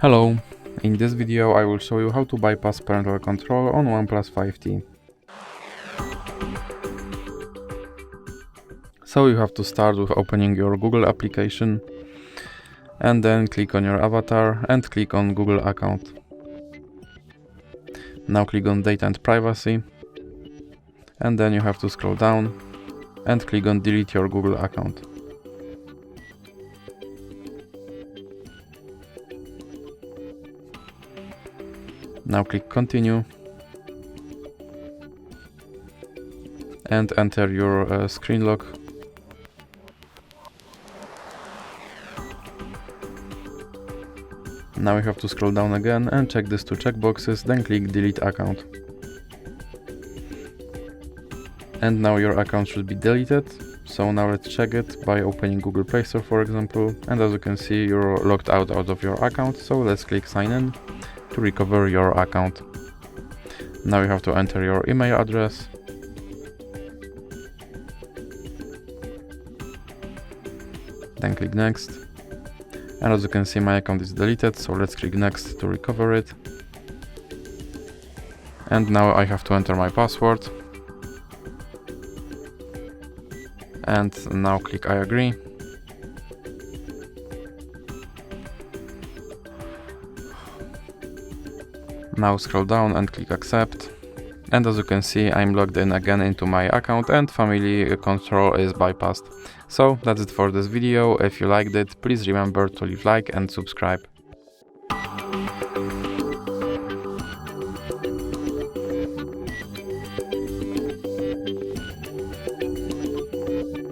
Hello, in this video I will show you how to bypass parental control on OnePlus 5T. So you have to start with opening your Google application and then click on your avatar and click on Google account. Now click on data and privacy and then you have to scroll down and click on delete your Google account. Now click continue and enter your screen lock. Now you have to scroll down again and check these two checkboxes, then click delete account. And now your account should be deleted. So now let's check it by opening Google Play Store, for example, and as you can see you're logged out of your account, so let's click sign in to recover your account. Now you have to enter your email address then click next, and as you can see my account is deleted, so let's click next to recover it. And now I have to enter my password and now click I agree. Now scroll down and click accept, and as you can see I'm logged in again into my account and family control is bypassed. So that's it for this video. If you liked it, please remember to leave like and subscribe.